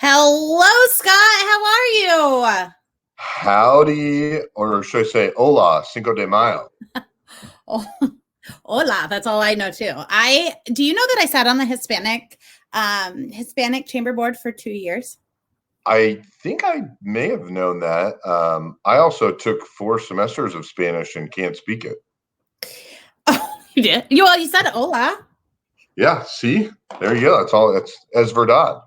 Hello, Scott. How are you? Howdy, or should I say hola, Cinco de Mayo? Oh, hola. That's all I know too. I do you know that I sat on the Hispanic Chamber Board for 2 years? I think I may have known that. I also took 4 semesters of Spanish and can't speak it. Oh, you did? You said hola. Yeah, see? There you go. That's all. That's as verdad.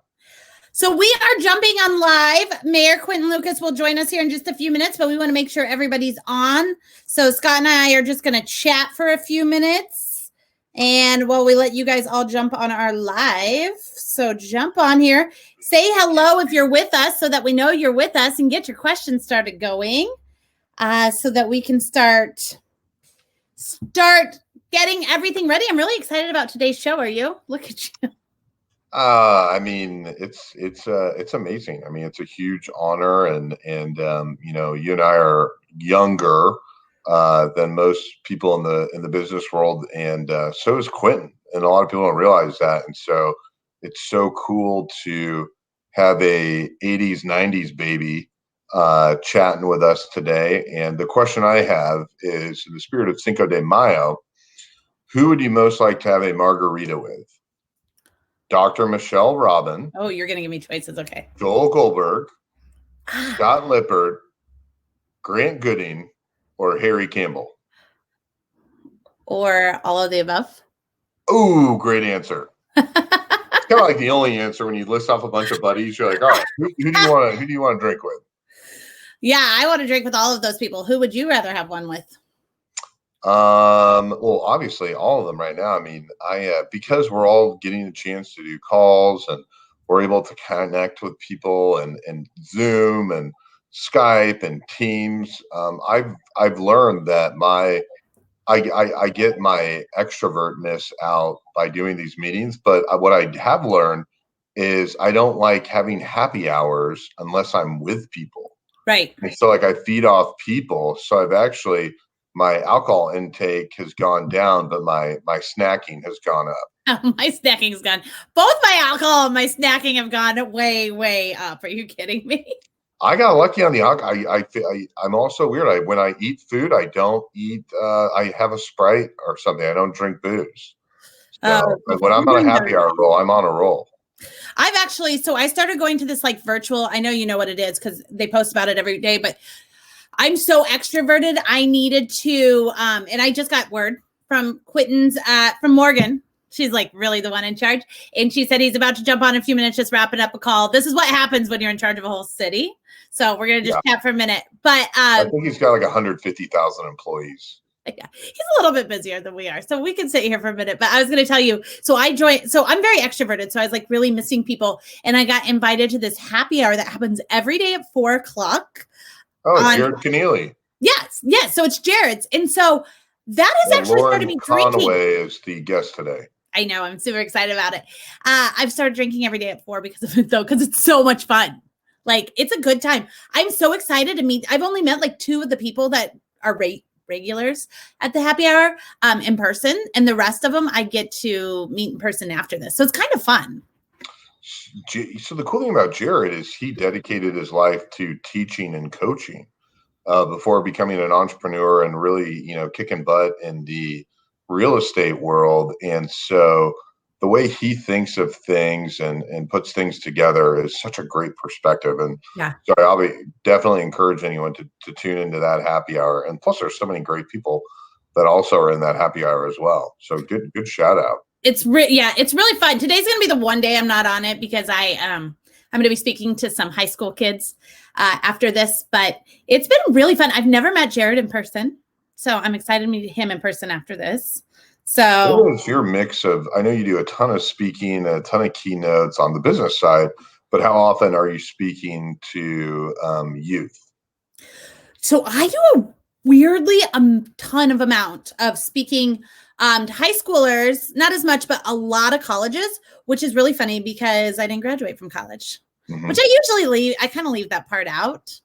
So we are jumping on live. Mayor Quinton Lucas will join us here in just a few minutes, but we want to make sure everybody's on. So Scott and I are just going to chat for a few minutes. And while we let you guys all jump on our live, so jump on here. Say hello if you're with us so that we know you're with us and get your questions started going so that we can start getting everything ready. I'm really excited about today's show. Are you? Look at you. I mean, it's amazing. I mean, it's a huge honor, and you and I are younger than most people in the business world, and so is Quentin, and a lot of people don't realize that, and so it's so cool to have a '80s '90s baby chatting with us today. And the question I have is, in the spirit of Cinco de Mayo, who would you most like to have a margarita with? Dr. Michelle Robin, Oh, you're going to give me choices. Okay. Joel Goldberg, Scott Lippert, Grant Gooding, or Harry Campbell? Or all of the above. Ooh, great answer. It's kind of like the only answer when you list off a bunch of buddies. You're like, all right, who do you want to drink with? Yeah, I want to drink with all of those people. Who would you rather have one with? Well, obviously all of them right now. I mean, because we're all getting a chance to do calls and we're able to connect with people and Zoom and Skype and Teams. I've learned that I get my extrovertness out by doing these meetings, but what I have learned is I don't like having happy hours unless I'm with people. Right. And so like I feed off people. So I've actually my alcohol intake has gone down, but my snacking has gone up. My snacking's gone. Both my alcohol and my snacking have gone way, way up. Are you kidding me? I got lucky on the alcohol. I'm also weird. When I eat food, I don't eat. I have a Sprite or something. I don't drink booze. So when I'm on a happy hour roll, I'm on a roll. I started going to this like virtual. I know you know what it is because they post about it every day, but I'm so extroverted. I needed to, and I just got word from from Morgan. She's like really the one in charge. And she said he's about to jump on in a few minutes, just wrapping up a call. This is what happens when you're in charge of a whole city. So we're going to just chat for a minute. But I think he's got like 150,000 employees. Yeah, he's a little bit busier than we are. So we can sit here for a minute. But I was going to tell you, so I'm very extroverted. So I was like really missing people. And I got invited to this happy hour that happens every day at 4:00. Oh, Jared Keneally. Yes. So it's Jared's. And so that has actually started me drinking. Conway is the guest today. I know. I'm super excited about it. I've started drinking every day at 4 because of it, though, because it's so much fun. Like, it's a good time. I'm so excited to meet. I've only met like 2 of the people that are regulars at the happy hour in person. And the rest of them I get to meet in person after this. So it's kind of fun. So the cool thing about Jared is he dedicated his life to teaching and coaching before becoming an entrepreneur and really, kicking butt in the real estate world. And so the way he thinks of things and puts things together is such a great perspective. And so I'll be definitely encourage anyone to tune into that happy hour. And plus there's so many great people that also are in that happy hour as well. So good shout out. It's really fun. Today's going to be the one day I'm not on it because I'm going to be speaking to some high school kids after this, but it's been really fun. I've never met Jared in person, so I'm excited to meet him in person after this. So what is your mix of, I know you do a ton of speaking, a ton of keynotes on the business side, but how often are you speaking to youth? So I do a ton of amount of speaking to high schoolers, not as much, but a lot of colleges, which is really funny because I didn't graduate from college, which I usually leave. I kind of leave that part out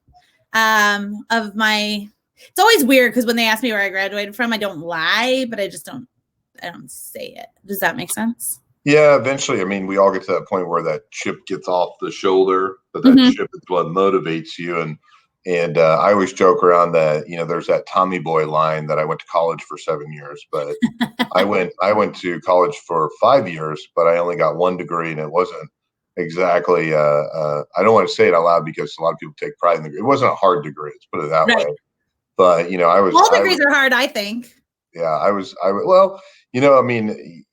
of my, it's always weird because when they ask me where I graduated from, I don't lie, but I don't say it. Does that make sense? Yeah, eventually. I mean, we all get to that point where that chip gets off the shoulder, but that Mhm. chip is what motivates you. And I always joke around that, there's that Tommy Boy line that I went to college for 7 years, but I went to college for 5 years, but I only got one degree, and it wasn't exactly. I don't want to say it out loud because a lot of people take pride in the degree. It wasn't a hard degree. Let's put it that Right. way. But All I degrees was, are hard, I think. yeah, well, I mean,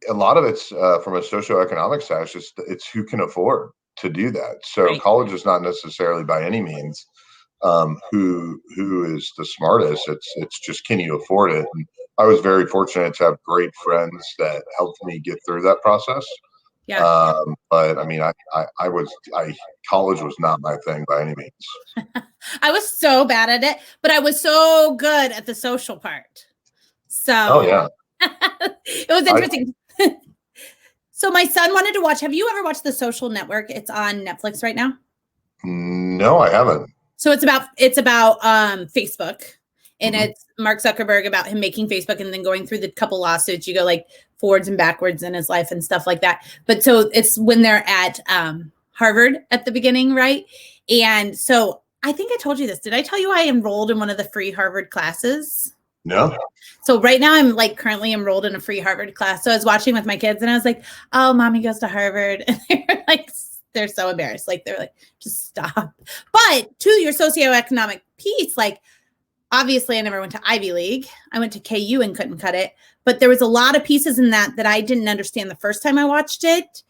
a lot of it's from a socioeconomic side. It's who can afford to do that. So Right. college is not necessarily by any means who is the smartest. It's just, can you afford it? And I was very fortunate to have great friends that helped me get through that process. Yeah. But I mean, I college was not my thing by any means. I was so bad at it, but I was so good at the social part. Oh So yeah, it was I interesting. So my son wanted to watch. Have you ever watched The Social Network? It's on Netflix right now. no, I haven't. So it's about Facebook, and Hmm. it's Mark Zuckerberg about him making Facebook and then going through the couple lawsuits. You go like forwards and backwards in his life and stuff like that. But so it's when they're at Harvard at the beginning, right? And so I think I told you this. Did I tell you I enrolled in one of the free Harvard classes? No. So right now I'm like currently enrolled in a free Harvard class. So I was watching with my kids and I was like, "Oh, mommy goes to Harvard." And they're like, they're so embarrassed. Like they're like, "Just stop." But to your socioeconomic piece, like obviously I never went to Ivy League. I went to KU and couldn't cut it. But there was a lot of pieces in that I didn't understand the first time I watched it.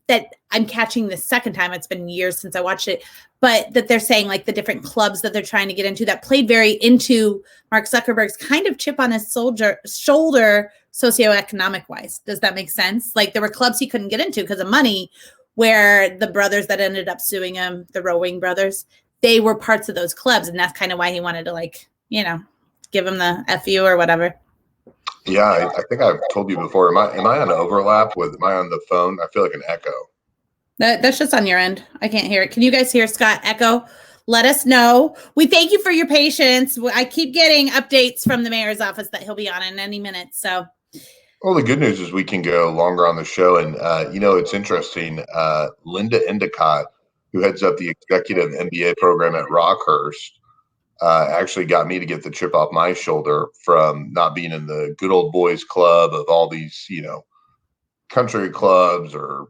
That I'm catching the second time. It's been years since I watched it, but that they're saying like the different clubs that they're trying to get into that played very into Mark Zuckerberg's kind of chip on his shoulder socioeconomic wise. Does that make sense? Like there were clubs he couldn't get into because of money, where the brothers that ended up suing him, the Rowing brothers, they were parts of those clubs. And that's kind of why he wanted to like, give him the FU or whatever. Yeah, I think I've told you before. Am I on overlap with? Am I on the phone? I feel like an echo. That's just on your end. I can't hear it. Can you guys hear Scott echo? Let us know. We thank you for your patience. I keep getting updates from the mayor's office that he'll be on in any minute. So, Well, the good news is we can go longer on the show, and it's interesting. Linda Endicott, who heads up the executive MBA program at Rockhurst, actually got me to get the chip off my shoulder from not being in the good old boys club of all these, country clubs or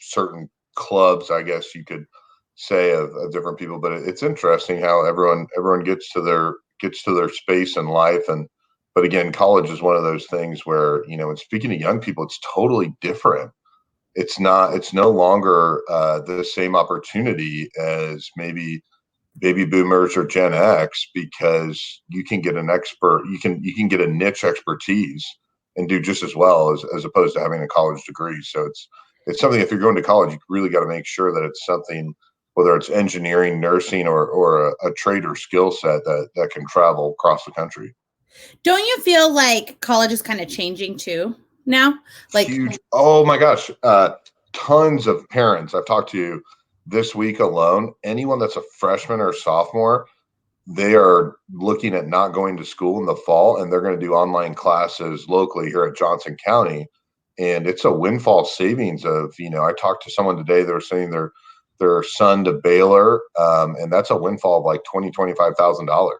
certain clubs, I guess you could say, of different people. But it's interesting how everyone gets to their space in life. And but again, college is one of those things where, and speaking to young people, it's totally different. It's no longer the same opportunity as maybe baby boomers or Gen X, because you can get an expert, you can get a niche expertise and do just as well as opposed to having a college degree. So it's something, if you're going to college, you really got to make sure that it's something, whether it's engineering, nursing, or a trade or skill set that can travel across the country. don't you feel like college is kind of changing too now? Like, Huge. Oh my gosh. Tons of parents I've talked to this week alone, anyone that's a freshman or sophomore, they are looking at not going to school in the fall, and they're going to do online classes locally here at Johnson County. And it's a windfall savings of, I talked to someone today, they were saying their son to Baylor, and that's a windfall of like $25,000.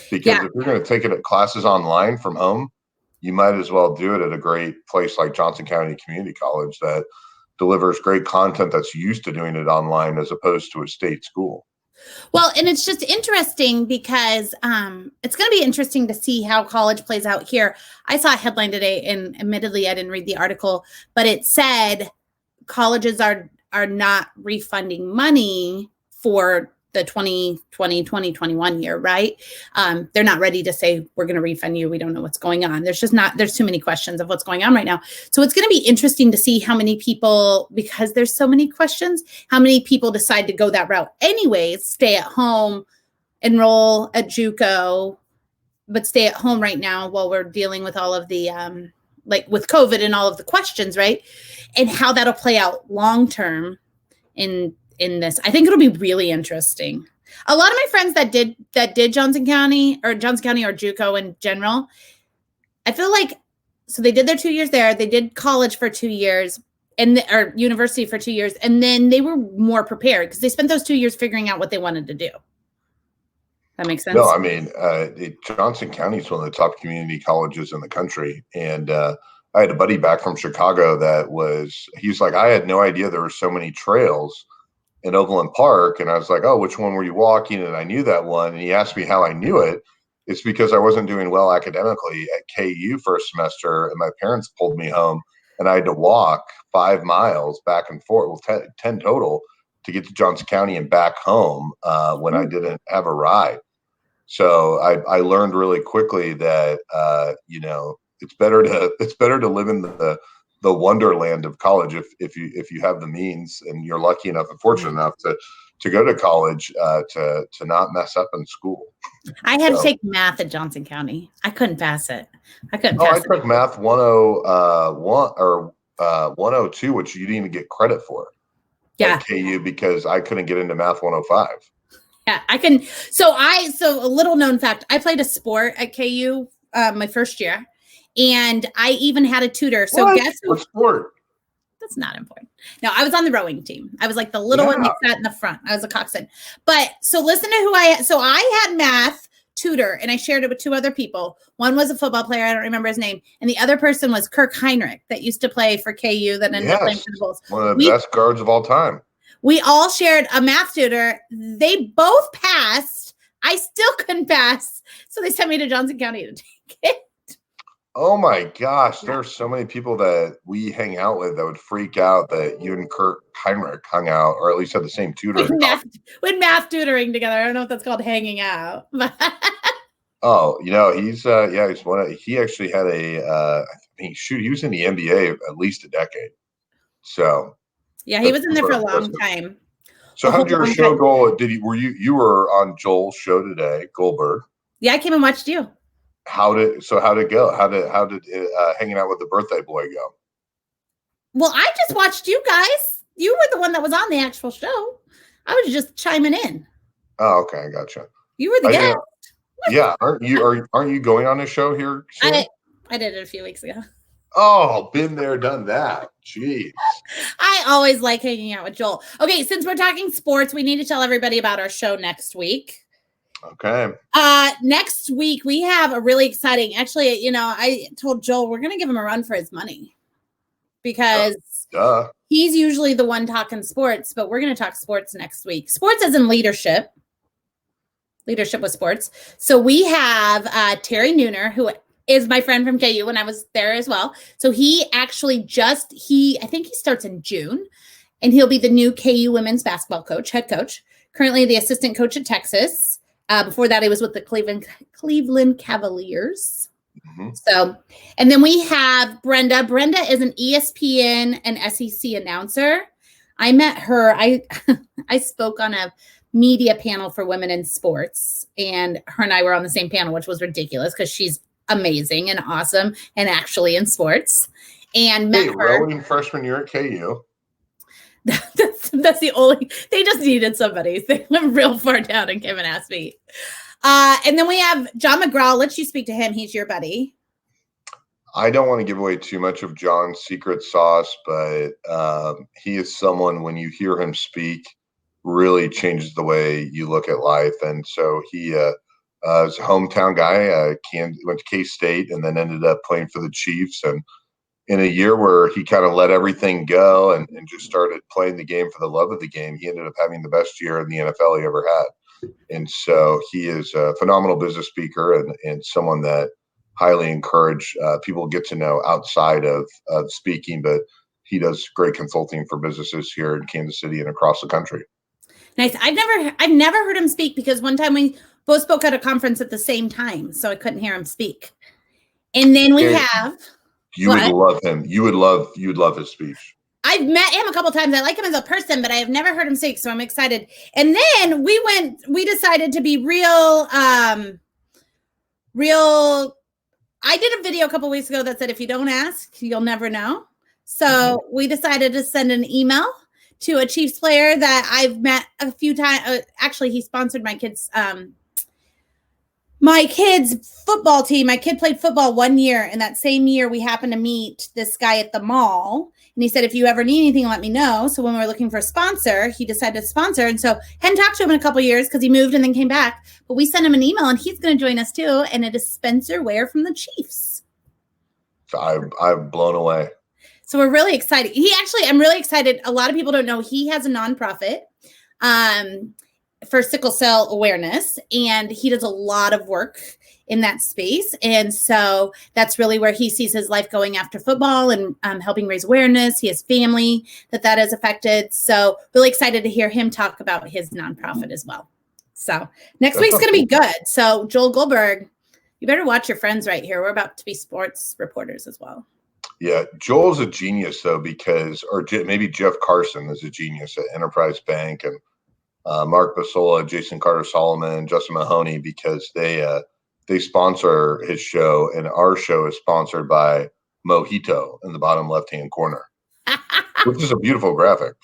Because yeah. if you're going to take it at classes online from home, you might as well do it at a great place like Johnson County Community College that delivers great content that's used to doing it online as opposed to a state school. Well, and it's just interesting because it's going to be interesting to see how college plays out here. I saw a headline today, and admittedly, I didn't read the article, but it said colleges are not refunding money for the 2020-2021 year, right? They're not ready to say we're going to refund you. We don't know what's going on. There's too many questions of what's going on right now. So it's going to be interesting to see how many people, because there's so many questions, how many people decide to go that route anyways, stay at home, enroll at JUCO, but stay at home right now while we're dealing with all of the like with COVID and all of the questions, right? And how that'll play out long term in this. I think it'll be really interesting. A lot of my friends that did Johnson County or JUCO in general, I feel like so they did their 2 years there. They did college for 2 years or university for 2 years. And then they were more prepared because they spent those 2 years figuring out what they wanted to do. That makes sense? No, I mean, Johnson County is one of the top community colleges in the country. And I had a buddy back from Chicago he's like, I had no idea there were so many trails in Overland Park. And I was like, oh, which one were you walking? And I knew that one. And he asked me how I knew it. It's because I wasn't doing well academically at KU for a semester, and my parents pulled me home, and I had to walk 5 miles back and forth, well, 10 total, to get to Johnson County and back home when I didn't have a ride. So I learned really quickly that it's better to live in the wonderland of college if you have the means and you're lucky enough and fortunate enough to go to college to not mess up in school. I had to take math at Johnson County. I couldn't pass it. I took math 101 or 102, which you didn't even get credit for. Yeah. At KU, because I couldn't get into math 105. Yeah, I can. So a little known fact, I played a sport at KU my first year, and I even had a tutor. So guess what sport? That's not important. No, I was on the rowing team. I was like the little one that sat in the front. I was a coxswain. But so listen to who I had math tutor, and I shared it with 2 other people. One was a football player. I don't remember his name. And the other person was Kirk Heinrich that used to play for KU that ended up playing for the Bulls. One of the best guards of all time. We all shared a math tutor. They both passed. I still couldn't pass. So they sent me to Johnson County to take it. Oh my gosh. There are so many people that we hang out with that would freak out that you and Kirk Heinrich hung out, or at least had the same tutor. With math tutoring together. I don't know if that's called hanging out. Oh, he's he actually had he was in the NBA at least a decade. So yeah, he was in there for a long time. So how did your show go? You were on Joel's show today, Goldberg? Yeah, I came and watched you. How did it go? How did hanging out with the birthday boy go? Well, I just watched you guys. You were the one that was on the actual show. I was just chiming in. Oh, okay, I gotcha. You were the guest. Yeah, aren't you going on a show here soon? I did it a few weeks ago. Oh, been there, done that. Jeez. I always like hanging out with Joel. Okay, since we're talking sports, we need to tell everybody about our show next week. Okay. Next week we have a really exciting. Actually, I told Joel we're going to give him a run for his money because he's usually the one talking sports, but we're going to talk sports next week. Sports as in leadership with sports. So we have Terry Nooner, who is my friend from KU when I was there as well. So he actually I think he starts in June, and he'll be the new KU women's basketball head coach, currently the assistant coach at Texas. Before that, he was with the Cleveland Cavaliers. Mm-hmm. So, and then we have Brenda. Brenda is an ESPN and SEC announcer. I met her. I spoke on a media panel for women in sports, and her and I were on the same panel, which was ridiculous because she's amazing and awesome and actually in sports. And met her. Rowing freshman year at KU. That's the only. They just needed somebody. They went real far down and came and asked me. And then we have John Mcgraw. I'll let you speak to him. He's your buddy. I don't want to give away too much of John's secret sauce, but he is someone, when you hear him speak, really changes the way you look at life. And so he is a hometown guy. Went to K-State and then ended up playing for the Chiefs. And in a year where he kind of let everything go and just started playing the game for the love of the game, he ended up having the best year in the NFL he ever had. And so he is a phenomenal business speaker and someone that highly encourage people get to know outside of speaking, but he does great consulting for businesses here in Kansas City and across the country. Nice. I've never heard him speak because one time we both spoke at a conference at the same time, so I couldn't hear him speak. And then we have. You would love him. You would love his speech. I've met him a couple times. I like him as a person, but I have never heard him speak, so I'm excited. And then we decided to be real. I did a video a couple weeks ago that said, if you don't ask, you'll never know. So we decided to send an email to a Chiefs player that I've met a few times. Actually, he sponsored my kids' my kid's football team, my kid played football 1 year, and that same year we happened to meet this guy at the mall, and he said, if you ever need anything, let me know. So when we were looking for a sponsor, he decided to sponsor, and so hadn't talked to him in a couple of years because he moved and then came back, but we sent him an email, and he's going to join us too, and it is Spencer Ware from the Chiefs. So I'm blown away. So we're really excited. I'm really excited. A lot of people don't know he has a nonprofit for sickle cell awareness, and he does a lot of work in that space. And so that's really where he sees his life going after football and helping raise awareness. He has family that has affected. So really excited to hear him talk about his nonprofit as well. So next week's going to be good. So Joel Goldberg, you better watch your friends right here. We're about to be sports reporters as well. Yeah, Joel's a genius though, maybe Jeff Carson is a genius at Enterprise Bank, and Mark Basola, Jason Carter Solomon, Justin Mahoney, because they sponsor his show, and our show is sponsored by Mojito in the bottom left-hand corner, which is a beautiful graphic.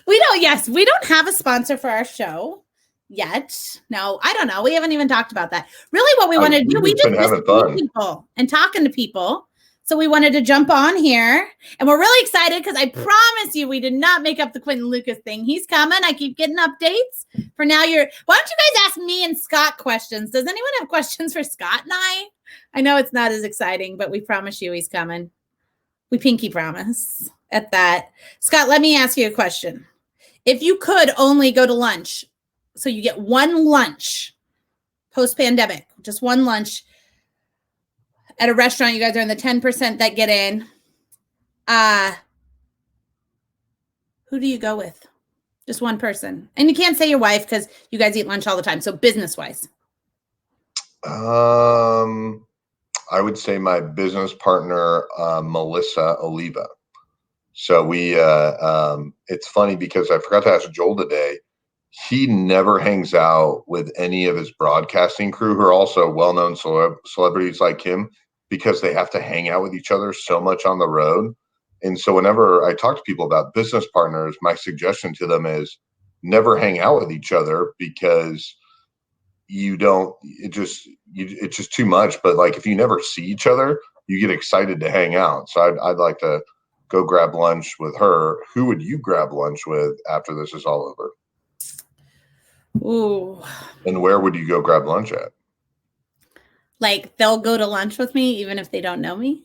We don't have a sponsor for our show yet. No, I don't know. We haven't even talked about that. Really what we want to do, we just having fun people and talking to people. So we wanted to jump on here, and we're really excited because I promise you we did not make up the Quinton Lucas thing. He's coming. I keep getting updates. For now, why don't you guys ask me and Scott questions? Does anyone have questions for Scott and I? I know it's not as exciting, but we promise you he's coming. We pinky promise at that. Scott, let me ask you a question. If you could only go to lunch, so you get one lunch post-pandemic, just one lunch, at a restaurant, you guys are in the 10% that get in. Who do you go with? Just one person. And you can't say your wife because you guys eat lunch all the time. So business-wise. I would say my business partner, Melissa Oliva. So it's funny because I forgot to ask Joel today. He never hangs out with any of his broadcasting crew who are also well-known celebrities like him, because they have to hang out with each other so much on the road. And so whenever I talk to people about business partners, my suggestion to them is never hang out with each other, because it's just too much. But like, if you never see each other, you get excited to hang out. So I'd like to go grab lunch with her. Who would you grab lunch with after this is all over? Ooh. And where would you go grab lunch at? Like, they'll go to lunch with me even if they don't know me?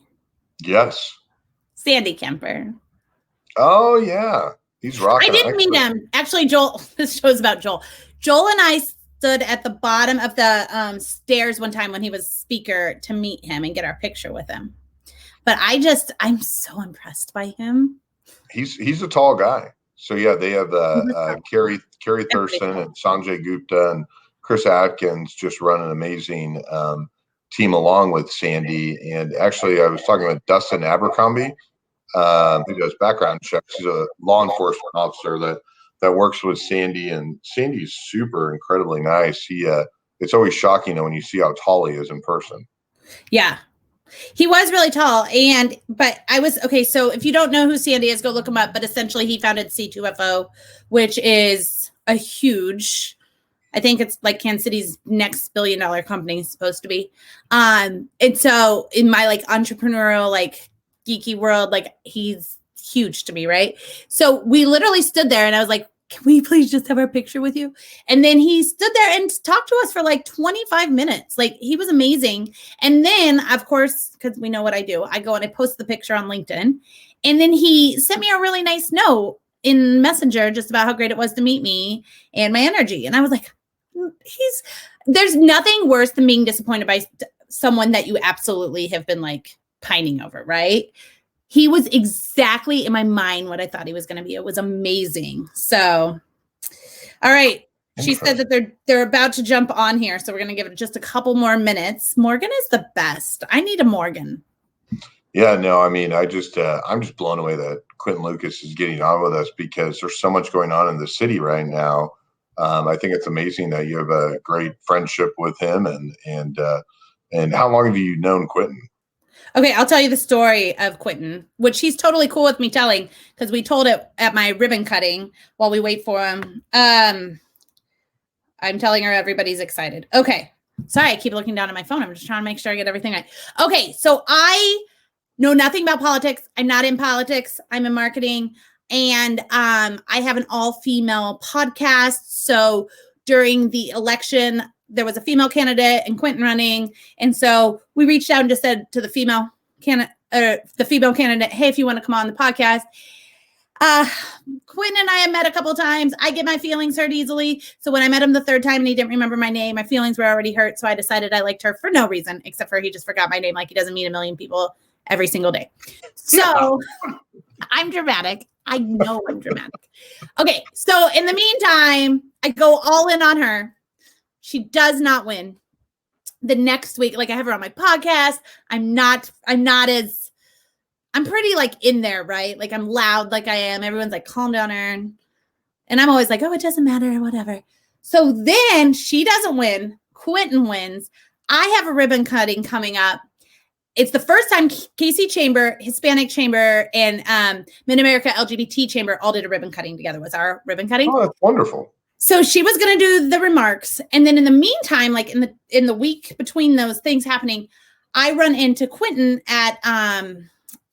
Yes. Sandy Kemper. Oh, yeah. He's rocking. I didn't meet him. Actually, Joel, this show's about Joel. Joel and I stood at the bottom of the stairs one time when he was speaker to meet him and get our picture with him. But I'm so impressed by him. He's a tall guy. So, yeah, they have Carrie Thurston and Sanjay Gupta and Chris Atkins just run an amazing team along with Sandy. And actually, I was talking with Dustin Abercrombie, who does background checks. He's a law enforcement officer that works with Sandy, and Sandy's incredibly nice. It's always shocking when you see how tall he is in person. Yeah. He was really tall, so if you don't know who Sandy is, go look him up. But essentially, he founded C2FO, which is a huge, I think it's like Kansas City's next billion-dollar company is supposed to be. And so in my like entrepreneurial, like geeky world, like he's huge to me, right? So we literally stood there and I was like, can we please just have our picture with you? And then he stood there and talked to us for like 25 minutes. Like, he was amazing. And then, of course, because we know what I do, I go and I post the picture on LinkedIn. And then he sent me a really nice note in Messenger just about how great it was to meet me and my energy. And I was like, there's nothing worse than being disappointed by someone that you absolutely have been like pining over, right? He was exactly in my mind what I thought he was going to be. It was amazing. So, all right. She said that they're about to jump on here. So we're going to give it just a couple more minutes. Morgan is the best. I need a Morgan. Yeah, no, I mean, I'm just blown away that Quinton Lucas is getting on with us, because there's so much going on in the city right now. I think it's amazing that you have a great friendship with him, and how long have you known Quinton? Okay, I'll tell you the story of Quinton, which he's totally cool with me telling, because we told it at my ribbon cutting while we wait for him. I'm telling her everybody's excited. Okay, Sorry, I keep looking down at my phone. I'm just trying to make sure I get everything right. Okay, so I know nothing about politics. I'm not in politics. I'm in marketing. And I have an all-female podcast. So during the election, there was a female candidate and Quinton running. And so we reached out and just said to the female candidate, hey, if you want to come on the podcast. Quinton and I have met a couple of times. I get my feelings hurt easily. So when I met him the third time and he didn't remember my name, my feelings were already hurt. So I decided I liked her for no reason, except for he just forgot my name like he doesn't meet a million people every single day. So I'm dramatic. I know I'm dramatic. Okay. So in the meantime, I go all in on her. She does not win. The next week, like I have her on my podcast. I'm pretty like in there, right? Like I'm loud like I am. Everyone's like, calm down, Erin. And I'm always like, oh, it doesn't matter, whatever. So then she doesn't win. Quinton wins. I have a ribbon cutting coming up. It's the first time KC Chamber, Hispanic Chamber, and Mid-America LGBT Chamber all did a ribbon cutting together. Was our ribbon cutting? Oh, that's wonderful. So she was going to do the remarks. And then in the meantime, like in the week between those things happening, I run into Quinton at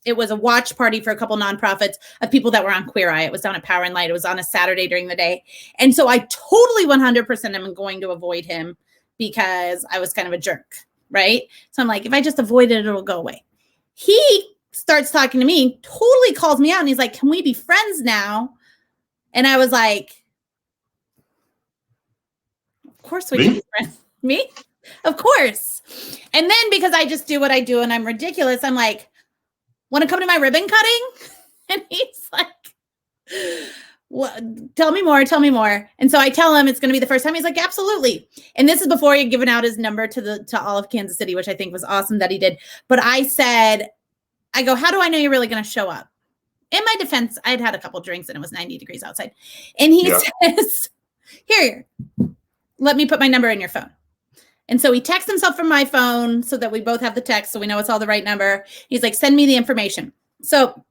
it was a watch party for a couple nonprofits of people that were on Queer Eye. It was down at Power and Light. It was on a Saturday during the day. And so I totally 100% am going to avoid him because I was kind of a jerk, right? So I'm like, if I just avoid it, it'll go away. He starts talking to me, totally calls me out, and he's like, can we be friends now? And I was like, of course we can be friends. Me? Of course. And then because I just do what I do and I'm ridiculous, I'm like, want to come to my ribbon cutting? And he's like, what? Tell me more. And so I tell him it's going to be the first time. He's like, absolutely. And this is before he had given out his number to all of Kansas City, which I think was awesome that he did. But I go, how do I know you're really going to show up? In my defense, I'd had a couple drinks and it was 90 degrees outside. And he says, here, let me put my number in your phone. And so he texts himself from my phone so that we both have the text so we know it's all the right number. He's like, send me the information. So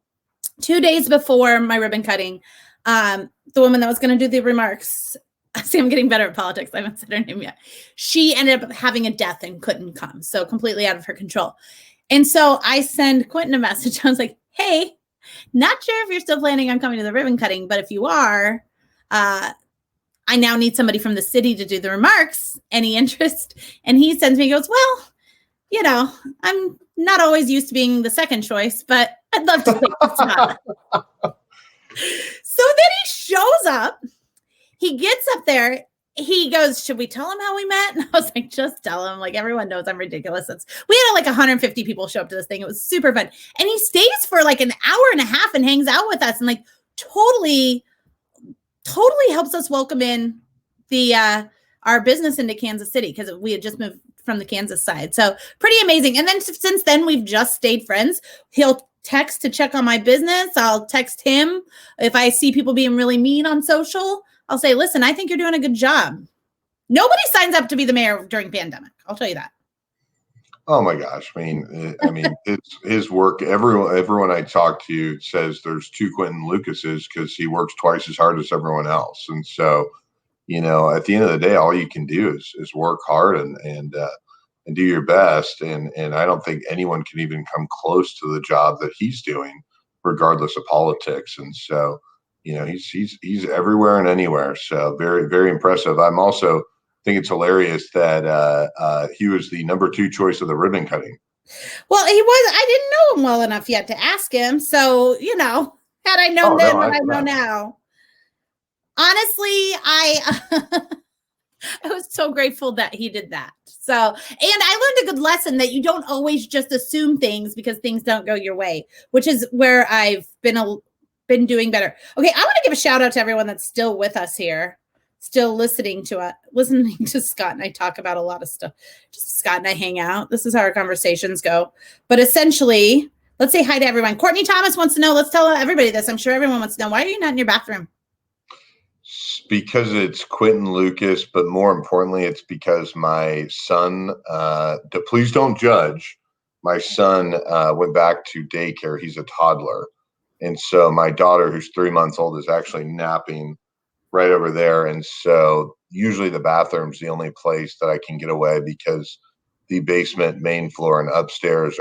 2 days before my ribbon cutting, the woman that was going to do the remarks, see, I'm getting better at politics. I haven't said her name yet. She ended up having a death and couldn't come. So completely out of her control. And so I send Quinton a message. I was like, hey, not sure if you're still planning on coming to the ribbon cutting, but if you are, I now need somebody from the city to do the remarks. Any interest? And he sends me, he goes, well, I'm not always used to being the second choice, but I'd love to take this shot. So then he shows up. He gets up there. He goes, should we tell him how we met? And I was like, just tell him. Like, everyone knows I'm ridiculous. We had like 150 people show up to this thing. It was super fun. And he stays for like an hour and a half and hangs out with us and like totally helps us welcome in the our business into Kansas City because we had just moved from the Kansas side. So pretty amazing. And then since then, we've just stayed friends. He'll text to check on my business. I'll text him. If I see people being really mean on social, I'll say, listen, I think you're doing a good job. Nobody signs up to be the mayor during pandemic. I'll tell you that. Oh my gosh. I mean, it's his work. Everyone I talk to says there's two Quinton Lucases because he works twice as hard as everyone else. And so, at the end of the day, all you can do is work hard and do your best. And I don't think anyone can even come close to the job that he's doing, regardless of politics. And so, he's everywhere and anywhere. So very, very impressive. I'm also think it's hilarious that he was the number 2 choice of the ribbon cutting. Well, he was. I didn't know him well enough yet to ask him. So, had I known then what I know now. Honestly, I was so grateful that he did that. So, and I learned a good lesson that you don't always just assume things because things don't go your way, which is where I've been doing better. Okay, I want to give a shout out to everyone that's still with us here. Still listening to Scott and I talk about a lot of stuff. Just Scott and I hang out. This is how our conversations go. But essentially, let's say hi to everyone. Courtney Thomas wants to know. Let's tell everybody this. I'm sure everyone wants to know. Why are you not in your bathroom? Because it's Quinton Lucas, but more importantly, it's because my son, please don't judge. My son went back to daycare. He's a toddler. And so my daughter, who's 3 months old, is actually napping right over there. And so usually the bathroom's the only place that I can get away because the basement, main floor, and upstairs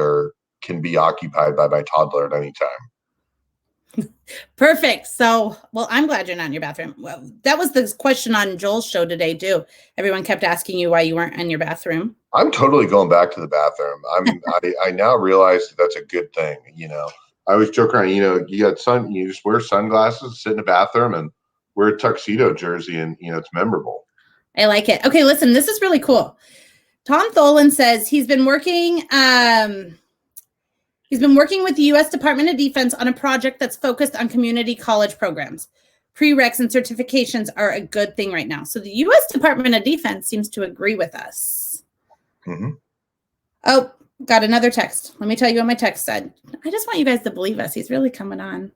can be occupied by my toddler at any time. Perfect. So, well, I'm glad you're not in your bathroom. Well, that was the question on Joel's show today too. Everyone kept asking you why you weren't in your bathroom. I'm totally going back to the bathroom. I now realize that's a good thing. I was joking around. You just wear sunglasses, sit in the bathroom, and wear a tuxedo jersey, and it's memorable. I like it. Okay, listen, this is really cool. Tom Tholen says he's been working with the U.S. Department of Defense on a project that's focused on community college programs. Prereqs and certifications are a good thing right now. So the U.S. Department of Defense seems to agree with us. Mm-hmm. Oh, got another text. Let me tell you what my text said. I just want you guys to believe us. He's really coming on.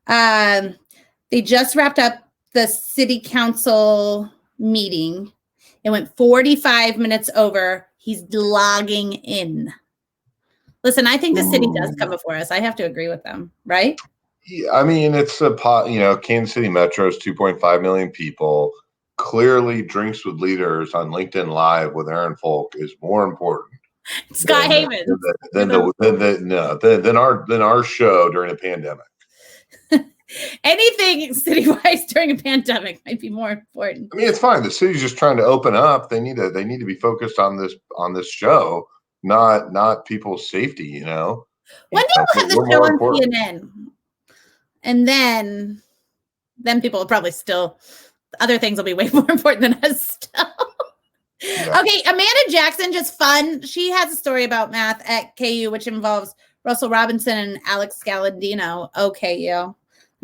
They just wrapped up the city council meeting. It went 45 minutes over. He's logging in. Listen, I think the city does come before us. I have to agree with them, right? Yeah, I mean, it's Kansas City Metro is 2.5 million people. Clearly, Drinks with Leaders on LinkedIn Live with Aaron Folk is more important. Scott Havens. Than our show during a pandemic. Anything city-wise during a pandemic might be more important. I mean, it's fine. The city's just trying to open up. They need to be focused on this show, not people's safety. When do you have the show on CNN? And then people will probably still, other things will be way more important than us still. Yeah. Okay, Amanda Jackson, just fun. She has a story about math at KU, which involves Russell Robinson and Alex Galandino. KU.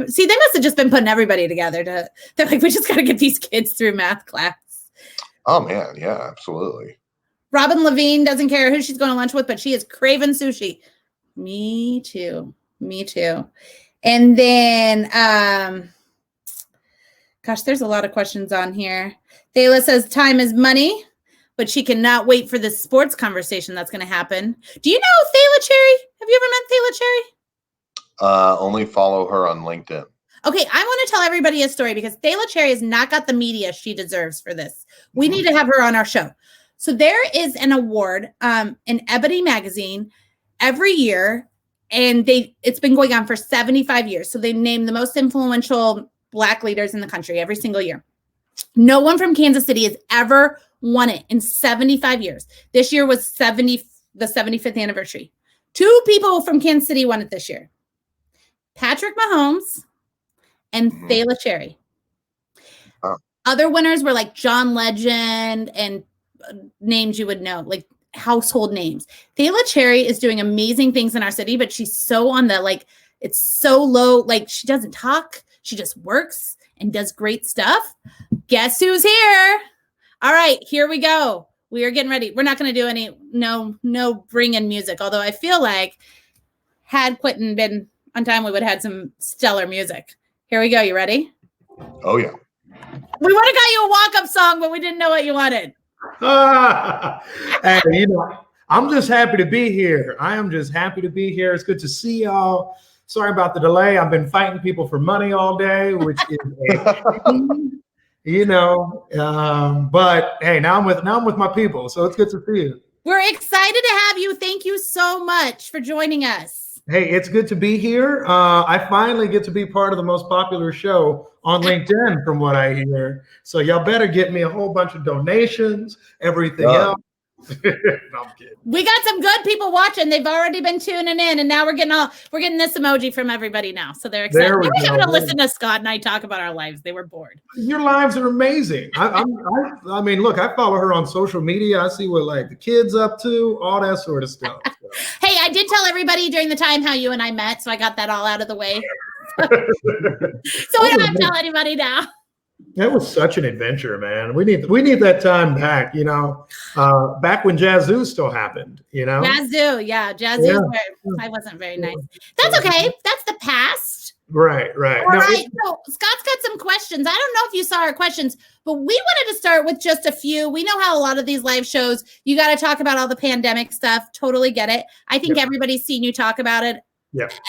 See, they must have just been putting everybody together. They're like, we just got to get these kids through math class. Oh, man. Yeah, absolutely. Robin Levine doesn't care who she's going to lunch with, but she is craving sushi. Me too. And then, gosh, there's a lot of questions on here. Thayla says time is money, but she cannot wait for this sports conversation that's going to happen. Do you know Thayla Cherry? Have you ever met Thayla Cherry? Only follow her on LinkedIn. Okay, I want to tell everybody a story because Thayla Cherry has not got the media she deserves for this. We need to have her on our show. So there is an award in Ebony magazine every year, and it's been going on for 75 years. So they name the most influential Black leaders in the country every single year. No one from Kansas City has ever won it in 75 years. This year was the 75th anniversary. 2 people from Kansas City won it this year. Patrick Mahomes and Thayla Cherry. Other winners were like John Legend and names you would know, like household names. Thayla Cherry is doing amazing things in our city, but she's so on the, it's so low. Like, she doesn't talk. She just works and does great stuff. Guess who's here? All right, here we go. We are getting ready. We're not going to do no bring in music. Although I feel like had Quinton been on time, we would have had some stellar music. Here we go. You ready? Oh, yeah. We would have got you a walk-up song, but we didn't know what you wanted. Hey, I'm just happy to be here. I am just happy to be here. It's good to see y'all. Sorry about the delay. I've been fighting people for money all day, which is but hey, now I'm with my people. So it's good to see you. We're excited to have you. Thank you so much for joining us. Hey, it's good to be here. I finally get to be part of the most popular show on LinkedIn, from what I hear. So y'all better get me a whole bunch of donations, everything else. No, I'm kidding. We got some good people watching. They've already been tuning in, and now we're getting this emoji from everybody now. So they're excited. They were having to listen to Scott and I talk about our lives. They were bored. Your lives are amazing. I mean, look, I follow her on social media. I see what the kids up to, all that sort of stuff. So. Hey, I did tell everybody during the time how you and I met, so I got that all out of the way. So we don't have to tell anybody now. That was such an adventure, man. We need that time back, back when Jazoo still happened, Jazoo, yeah. I wasn't very nice. That's okay. That's the past. Right. All right. So Scott's got some questions. I don't know if you saw our questions, but we wanted to start with just a few. We know how a lot of these live shows, you got to talk about all the pandemic stuff. Totally get it. I think everybody's seen you talk about it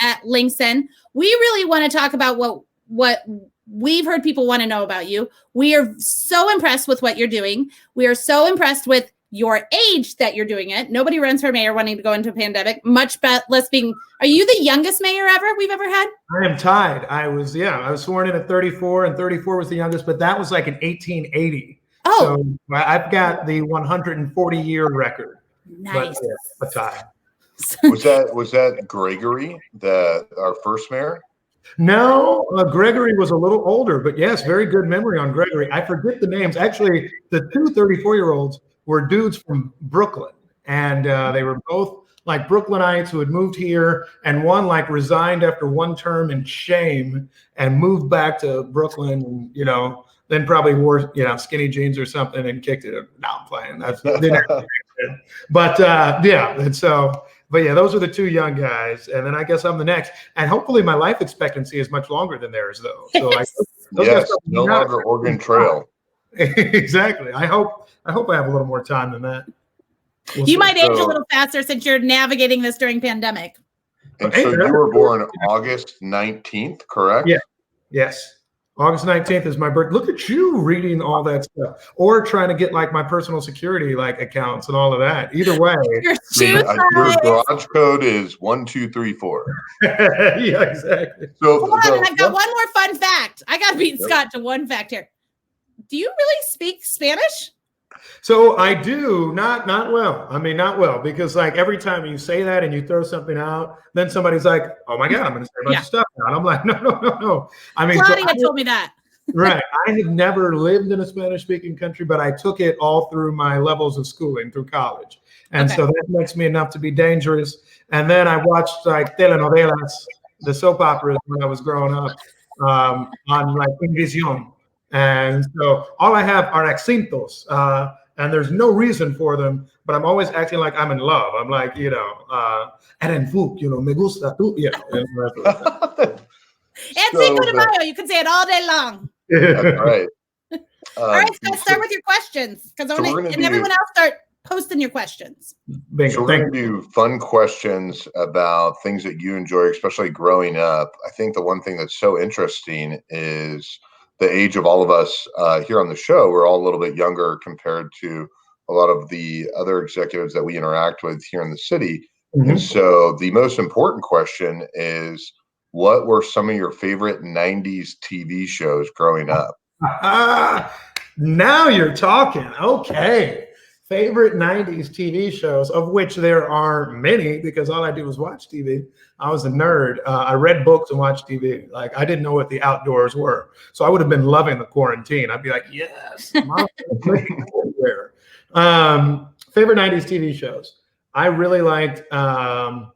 at LinkedIn. We really want to talk about what what we've heard people want to know about you. We are so impressed with what you're doing. We are so impressed with your age that you're doing it. Nobody runs for mayor wanting to go into a pandemic, much less being. Are you the youngest mayor we've ever had? I am tied. I was sworn in at 34, and 34 was the youngest, but that was like in 1880. Oh, so I've got the 140-year record. Nice. But tie. Was that Gregory, our first mayor? No, Gregory was a little older, but yes, very good memory on Gregory. I forget the names. Actually, the two 34-year-olds were dudes from Brooklyn, and they were both like Brooklynites who had moved here, and one like resigned after one term in shame and moved back to Brooklyn, and then probably wore skinny jeans or something and kicked it. No, I'm playing. That's but But yeah, those are the two young guys, and then I guess I'm the next. And hopefully, my life expectancy is much longer than theirs, though. So yes, no longer Oregon Trail. Exactly. I hope I have a little more time than that. You might age a little faster since you're navigating this during pandemic. And so you were born August 19th, correct? Yeah. Yes. August 19th is my birthday. Look at you reading all that stuff, or trying to get like my personal security accounts and all of that. Either way, your garage code is 1234. Yeah, exactly. So hold on, I've got one more fun fact. I got to beat Scott to one fact here. Do you really speak Spanish? So I do, not well. I mean, not well, because like every time you say that and you throw something out, then somebody's like, "Oh my God, I'm going to say a bunch of stuff now." And I'm like, no. I mean, Claudia told me that. Right. I had never lived in a Spanish-speaking country, but I took it all through my levels of schooling through college, and so that makes me enough to be dangerous. And then I watched like telenovelas, the soap operas when I was growing up, on like Univision. And so all I have are acentos, and there's no reason for them, but I'm always acting like I'm in love. I'm like, me gusta tú, And Cinco de Mayo, you can say it all day long. That's right. All right, so start with your questions, because everyone else start posting your questions. So we're going to do fun questions about things that you enjoy, especially growing up. I think the one thing that's so interesting is the age of all of us here on the show. We're all a little bit younger compared to a lot of the other executives that we interact with here in the city. Mm-hmm. And so the most important question is, what were some of your favorite 90s TV shows growing up? Now you're talking. Okay. Favorite 90s TV shows, of which there are many, because all I do was watch TV. I was a nerd. I read books and watched TV. Like, I didn't know what the outdoors were. So I would have been loving the quarantine. I'd be like, yes. Favorite 90s TV shows. I really liked, I'm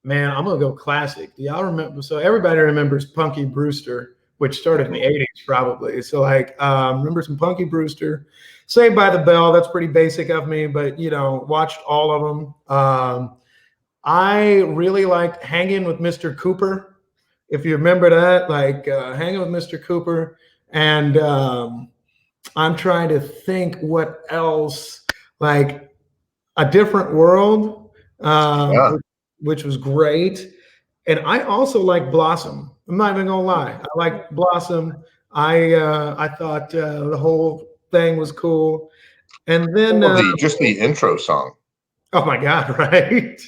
going to go classic. Do y'all remember? So everybody remembers Punky Brewster, which started in the 80s probably. So remember some Punky Brewster. Saved by the Bell, that's pretty basic of me, but watched all of them. I really liked Hanging with Mr. Cooper, if you remember that, Hanging with Mr. Cooper. And I'm trying to think what else, like A Different World, which was great. And I also like Blossom. I'm not even gonna lie. I like Blossom. I thought the whole thing was cool. And then just the intro song. Oh my God, right?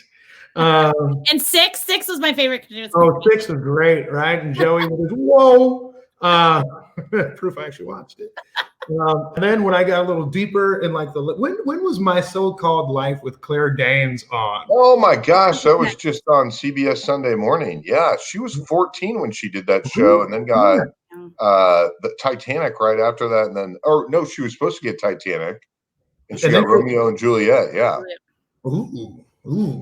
And Six was my favorite. Six was great, right? And Joey was whoa. Proof I actually watched it. And then when I got a little deeper in when was My So-Called Life with Claire Danes on? Oh my gosh, that was just on CBS Sunday Morning. Yeah, she was 14 when she did that show, and then got the Titanic right after that, and then she was supposed to get Titanic, and she got Romeo and Juliet. Yeah. Ooh,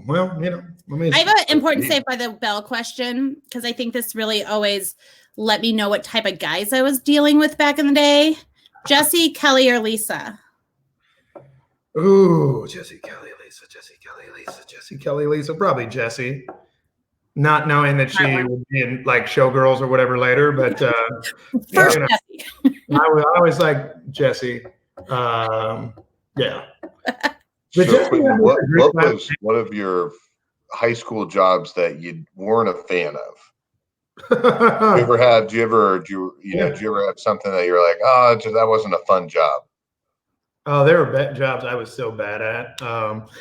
well, I have an important Saved by the Bell question, because I think this really always let me know what type of guys I was dealing with back in the day. Jesse, Kelly, or Lisa? Ooh, Jesse, Kelly, Lisa. Probably Jesse. Not knowing that she would be in Showgirls or whatever later, but first Jesse. I always like Jesse. Yeah. So, what was one of your high school jobs that you weren't a fan of? Do you ever have something that you're like, oh, that wasn't a fun job? Oh, there were jobs I was so bad at.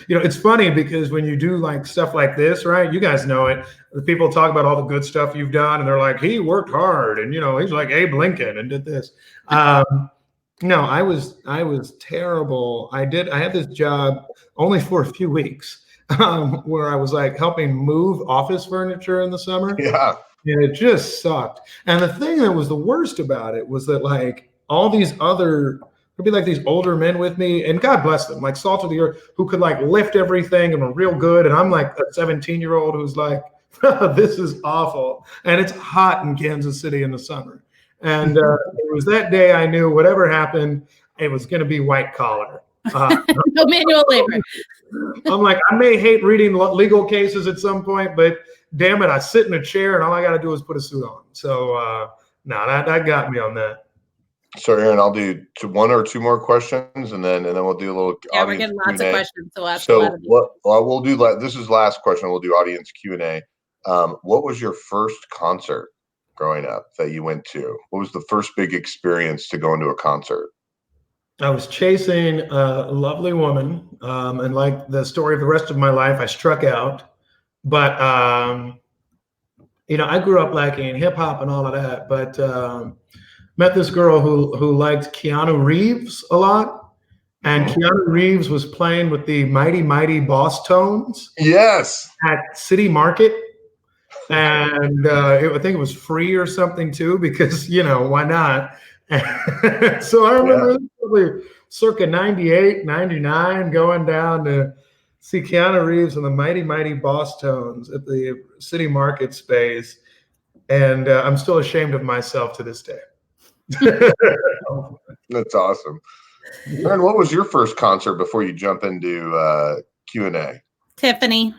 It's funny because when you do like stuff like this, right? You guys know it. The people talk about all the good stuff you've done, and they're like, he worked hard, and he's like Abe Lincoln and did this. No, I was terrible. I had this job only for a few weeks, where I was like helping move office furniture in the summer. Yeah. And it just sucked. And the thing that was the worst about it was that like all these there'd be like these older men with me, and God bless them, like salt of the earth, who could like lift everything and were real good. And I'm like a 17-year-old who's like, this is awful. And it's hot in Kansas City in the summer. And it was that day I knew whatever happened, it was going to be white collar. No manual labor. I'm like, I may hate reading legal cases at some point, but damn it, I sit in a chair and all I got to do is put a suit on. So that got me on that. So Aaron, I'll do one or two more questions, and then we'll do a little. Yeah, we're getting lots of questions. So we'll do. This is the last question. We'll do audience Q&A. What was your first concert growing up that you went to? What was the first big experience to go into a concert? I was chasing a lovely woman, and like the story of the rest of my life, I struck out. But I grew up liking hip hop and all of that, but met this girl who liked Keanu Reeves a lot, and Keanu Reeves was playing with the Mighty Mighty Boss Tones. Yes, at City Market, and I think it was free or something too, because why not? So I remember probably circa 98, 99, going down to see Keanu Reeves and the Mighty Mighty Boss Tones at the City Market space, and I'm still ashamed of myself to this day. That's awesome. Aaron, what was your first concert before you jump into Q&A? Tiffany.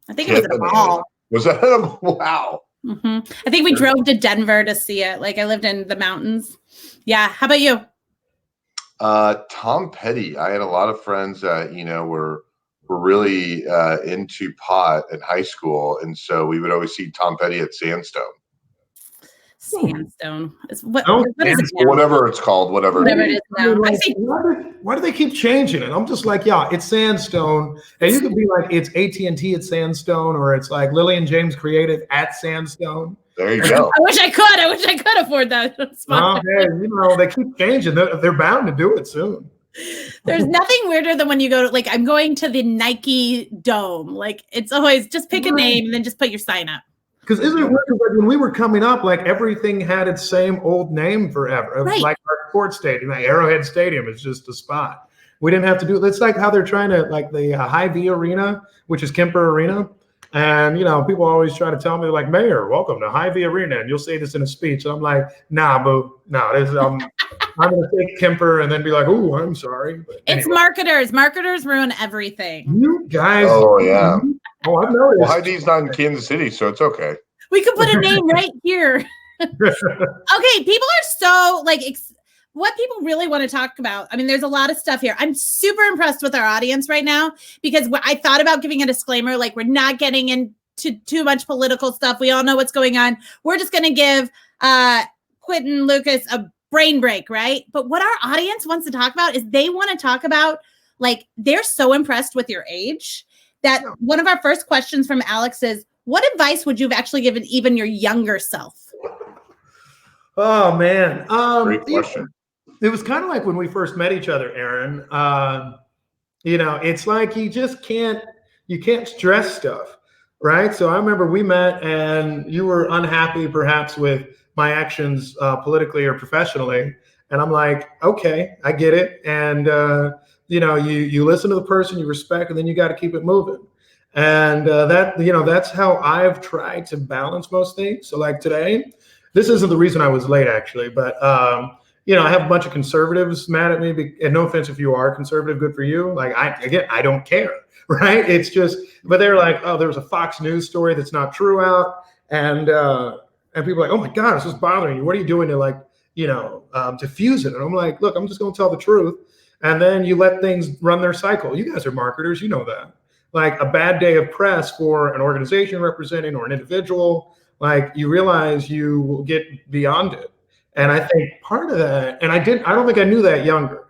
I think it was at a mall. Was that a wow? Mm-hmm. I think we drove to Denver to see it. Like I lived in the mountains. Yeah. How about you? Tom Petty. I had a lot of friends that were really into pot in high school, and so we would always see Tom Petty at Sandstone. Sandstone. What is it now? Whatever it's called, whatever it is now. Why do they keep changing it? I'm just like, yeah, it's Sandstone. And you could be like, it's AT&T at Sandstone, or it's like Lillian James Creative at Sandstone. There you go. I wish I could afford that. They keep changing. They're bound to do it soon. There's nothing weirder than when you go to, like, I'm going to the Nike Dome. Like, it's always just pick a name and then just put your sign up. Because isn't it weird? Like when we were coming up, like everything had its same old name forever. Right. Like our sports stadium, like Arrowhead Stadium is just a spot. We didn't have to do. It's like how they're trying to, like the Hy-Vee Arena, which is Kemper Arena, and people always try to tell me like, Mayor, welcome to Hy-Vee Arena, and you'll say this in a speech, and I'm like, nah, boo, no, this is I'm gonna take Kemper and then be like, oh, I'm sorry. But it's marketers. Marketers ruin everything. You guys. Oh yeah. Oh, I've noticed. Well, Hy-Vee's not in Kansas City, so it's okay. We could put a name right here. Okay, people are so like what people really want to talk about. I mean, there's a lot of stuff here. I'm super impressed with our audience right now, because I thought about giving a disclaimer, like we're not getting into too much political stuff. We all know what's going on. We're just going to give Quinton Lucas a brain break, right? But what our audience wants to talk about is they want to talk about, like, they're so impressed with your age that one of our first questions from Alex is, what advice would you have actually given even your younger self? Oh, man. Great question. It was kind of like when we first met each other, Aaron. It's like you can't stress stuff, right? So I remember we met and you were unhappy perhaps with my actions politically or professionally. And I'm like, okay, I get it. And, you listen to the person you respect, and then you got to keep it moving. And that's how I've tried to balance most things. So like today, this isn't the reason I was late actually, but I have a bunch of conservatives mad at me, and no offense if you are conservative, good for you. Like I don't care, right? It's just, but they're like, oh, there was a Fox News story that's not true out, and people are like, oh my God, this is bothering you. What are you doing to diffuse it? And I'm like, look, I'm just going to tell the truth, and then you let things run their cycle. You guys are marketers, you know that. Like a bad day of press for an organization representing or an individual, like you realize you will get beyond it. And I think part of that, and I don't think I knew that younger.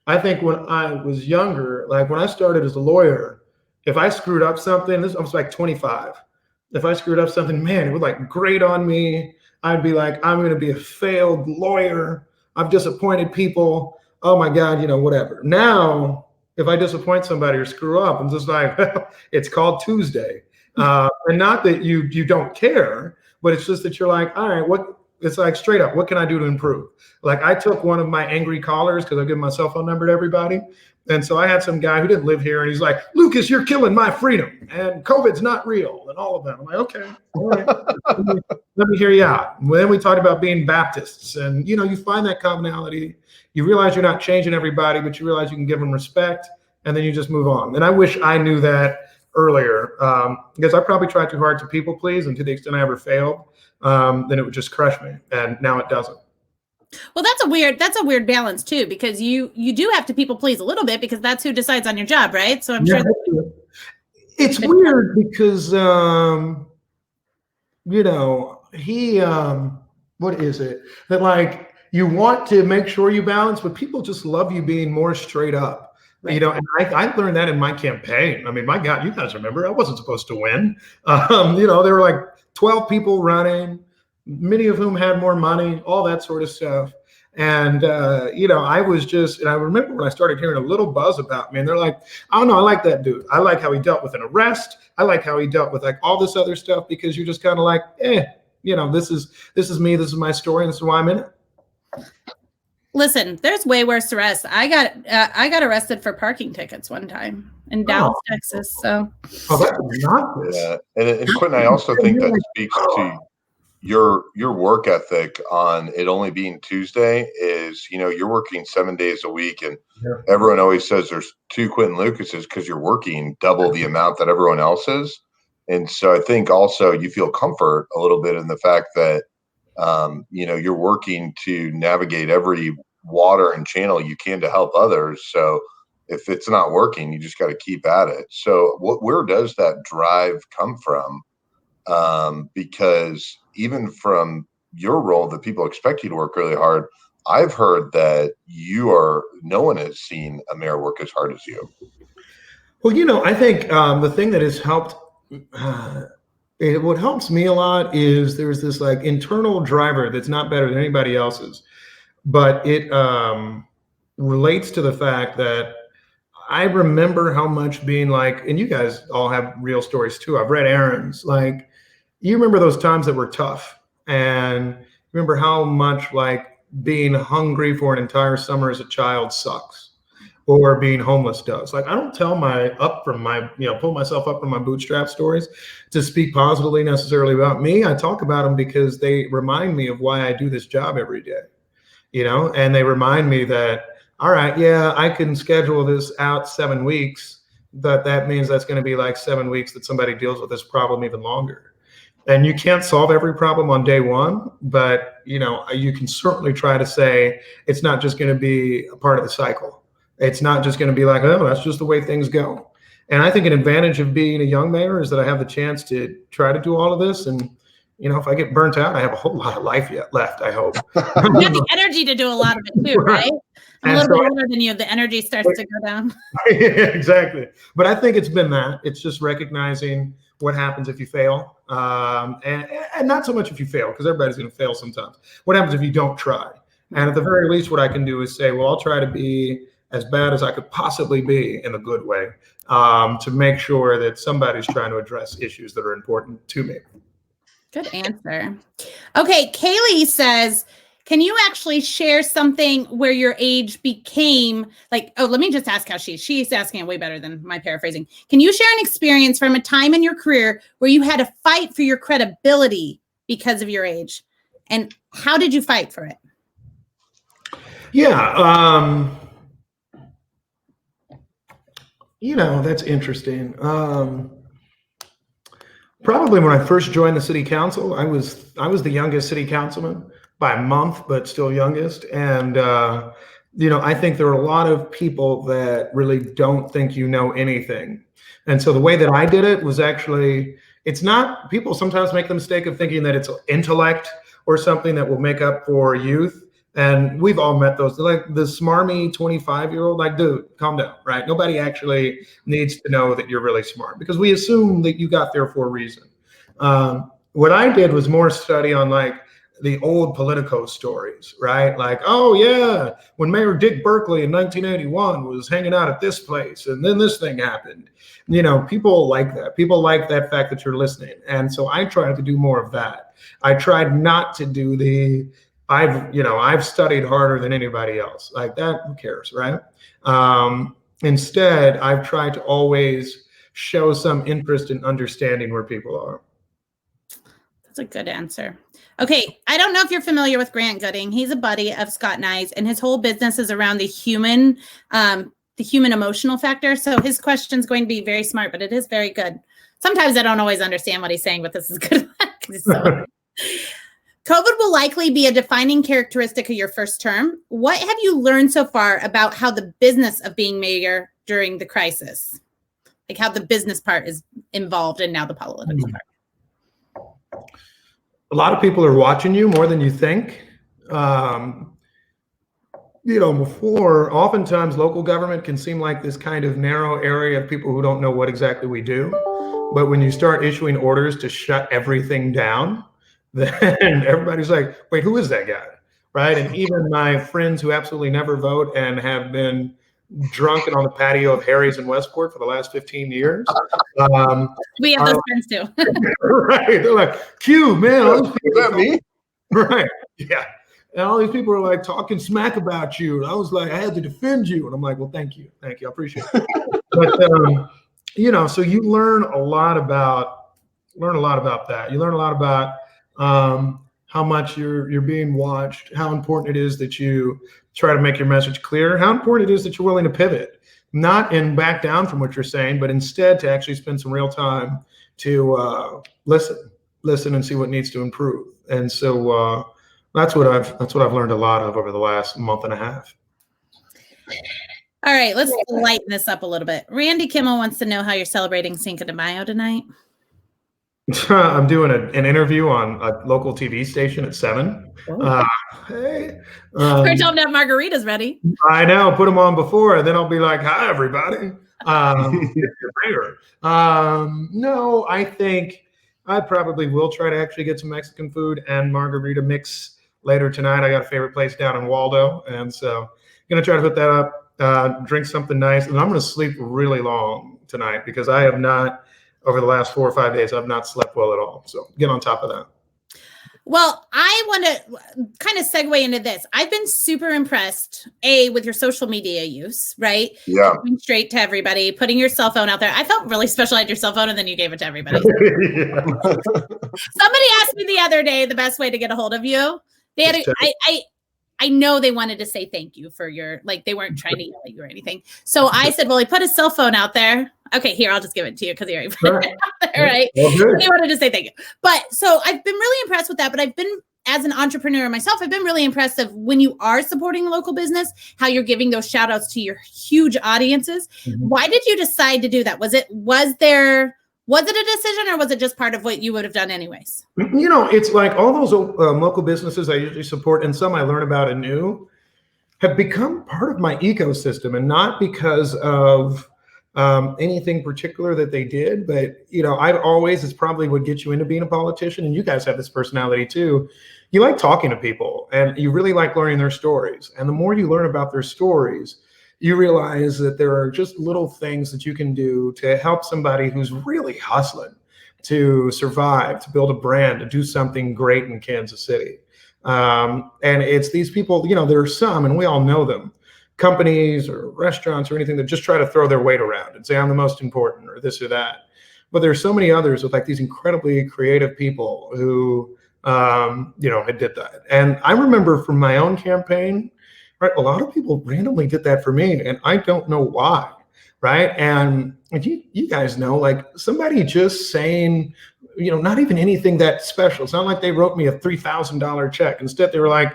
I think when I was younger, like when I started as a lawyer, if I screwed up something, I was like 25. If I screwed up something, man, it would like grate on me. I'd be like, I'm going to be a failed lawyer. I've disappointed people. Oh my God, whatever. Now, if I disappoint somebody or screw up, I'm just like, it's called Tuesday. And not that you don't care, but it's just that you're like, all right, it's like straight up, what can I do to improve? Like I took one of my angry callers because I give my cell phone number to everybody. And so I had some guy who didn't live here and he's like, Lucas, you're killing my freedom and COVID's not real and all of that. I'm like, okay, all right. let me hear you out. And then we talked about being Baptists and, you find that commonality. You realize you're not changing everybody, but you realize you can give them respect and then you just move on. And I wish I knew that earlier because I probably tried too hard to people please. And to the extent I ever failed, then it would just crush me. And now it doesn't. Well, that's a weird balance too, because you do have to people please a little bit because that's who decides on your job, right? So I'm sure it's weird because what is it that like you want to make sure you balance, but people just love you being more straight up. Right. And I learned that in my campaign. I mean, my God, you guys remember I wasn't supposed to win. There were like 12 people running, many of whom had more money, all that sort of stuff. And, I was just, and I remember when I started hearing a little buzz about me and they're like, oh no, I like that dude. I like how he dealt with an arrest. I like how he dealt with like all this other stuff because you're just kind of like, this is me. This is my story. And this is why I'm in it. Listen, there's way worse arrests. I got arrested for parking tickets one time in Dallas, Texas. So. Oh, that's not this. Yeah. And Quinton, I also think that speaks to your work ethic on it only being Tuesday is, you're working 7 days a week and everyone always says there's 2 Quinton Lucases because you're working double the amount that everyone else is. And so I think also you feel comfort a little bit in the fact that, you're working to navigate every water and channel you can to help others. So if it's not working, you just got to keep at it. So where does that drive come from? Because even from your role that people expect you to work really hard, I've heard that no one has seen a mayor work as hard as you. Well, I think the thing that has helped, what helps me a lot is there's this like internal driver that's not better than anybody else's, but it relates to the fact that I remember how much being like, and you guys all have real stories too. I've read Aaron's, like, you remember those times that were tough and remember how much like being hungry for an entire summer as a child sucks or being homeless does. Like I don't tell pull myself up from my bootstrap stories to speak positively necessarily about me. I talk about them because they remind me of why I do this job every day, and they remind me that, all right, yeah, I can schedule this out 7 weeks, but that means that's going to be like 7 weeks that somebody deals with this problem even longer. And you can't solve every problem on day one, but you can certainly try to say it's not just going to be a part of the cycle. It's not just going to be like, oh, that's just the way things go. And I think an advantage of being a young mayor is that I have the chance to try to do all of this. And, if I get burnt out, I have a whole lot of life yet left, I hope. You have the energy to do a lot of it too, right? I'm a little bit older than you. The energy starts to go down. Exactly. But I think it's been that. It's just recognizing what happens if you fail. And not so much if you fail, because everybody's going to fail sometimes. What happens if you don't try? And at the very least, what I can do is say, well, I'll try to be as bad as I could possibly be in a good way to make sure that somebody's trying to address issues that are important to me. Good answer. Okay, Kaylee says, can you actually share something where your age became like, let me just ask how she's asking it way better than my paraphrasing. Can you share an experience from a time in your career where you had to fight for your credibility because of your age? And how did you fight for it? Yeah. That's interesting. Probably when I first joined the city council, I was the youngest city councilman by a month, but still youngest. And, I think there are a lot of people that really don't think you know anything. And so the way that I did it was actually, it's not, people sometimes make the mistake of thinking that it's intellect or something that will make up for youth. And we've all met those, like the smarmy 25-year-old, like, dude, calm down, right? Nobody actually needs to know that you're really smart because we assume that you got there for a reason. What I did was more study on like the old Politico stories, right? Like, oh yeah, when Mayor Dick Berkeley in 1981 was hanging out at this place and then this thing happened. You know, people like that. People like that fact that you're listening. And so I tried to do more of that. I tried not to do the, I've studied harder than anybody else. Like that, who cares, right? Instead, I've tried to always show some interest in understanding where people are. That's a good answer. Okay, I don't know if you're familiar with Grant Gooding. He's a buddy of Scott and I's, and his whole business is around the human emotional factor. So his question's going to be very smart, but it is very good. Sometimes I don't always understand what he's saying, but this is good. COVID will likely be a defining characteristic of your first term. What have you learned so far about how the business of being mayor during the crisis, like how the business part is involved and now the political part? A lot of people are watching you more than you think. Before, oftentimes local government can seem like this kind of narrow area of people who don't know what exactly we do. But when you start issuing orders to shut everything down, then everybody's like, wait, who is that guy? Right? And even my friends who absolutely never vote and have been drunk and on the patio of Harry's in Westport for the last 15 years. We have those friends too. Right. They're like, Q, man. Is that me? Right. Yeah. And all these people are like talking smack about you. And I was like, I had to defend you. And I'm like, well, thank you. Thank you. I appreciate it. But, so you learn a lot about that. You learn a lot about how much you're being watched, how important it is that you try to make your message clear, how important it is that you're willing to pivot, not in back down from what you're saying, but instead to actually spend some real time to listen and see what needs to improve. And so that's what I've learned a lot of over the last month and a half. All right, let's lighten this up a little bit. Randy Kimmel wants to know how you're celebrating Cinco de Mayo tonight. I'm doing an interview on a local TV station at 7. Hey. Tell them to have margaritas ready. I know. Put them on before, and then I'll be like, hi, everybody. No, I think I probably will try to actually get some Mexican food and margarita mix later tonight. I got a favorite place down in Waldo, and so I'm going to try to put that up, drink something nice, and I'm going to sleep really long tonight because I have not, over the last 4 or 5 days, I've not slept well at all. So get on top of that. Well, I want to kind of segue into this. I've been super impressed, with your social media use, right? Yeah. Going straight to everybody, putting your cell phone out there. I felt really special at your cell phone, and then you gave it to everybody. Somebody asked me the other day the best way to get a hold of you. They had I know they wanted to say thank you for your, like, they weren't trying to yell at you or anything. So I said, well, he put his cell phone out there. Okay, here, I'll just give it to you because you're right. Right? Well, they wanted to say thank you. But so I've been really impressed with that. But I've been, as an entrepreneur myself, I've been really impressed of when you are supporting a local business, how you're giving those shout outs to your huge audiences. Mm-hmm. Why did you decide to do that? Was it a decision, or was it just part of what you would have done anyways? It's like all those local businesses I usually support, and some I learn about anew, have become part of my ecosystem, and not because of anything particular that they did, but I've always, it's probably what gets you into being a politician, and you guys have this personality too. You like talking to people, and you really like learning their stories, and the more you learn about their stories, you realize that there are just little things that you can do to help somebody who's really hustling to survive, to build a brand, to do something great in Kansas City. And it's these people, there are some, and we all know them, companies or restaurants or anything that just try to throw their weight around and say, I'm the most important or this or that. But there's so many others with like these incredibly creative people who, had did that. And I remember from my own campaign, right, a lot of people randomly did that for me, and I don't know why, right? And you guys know, like somebody just saying, not even anything that special. It's not like they wrote me a $3,000 check. Instead, they were like,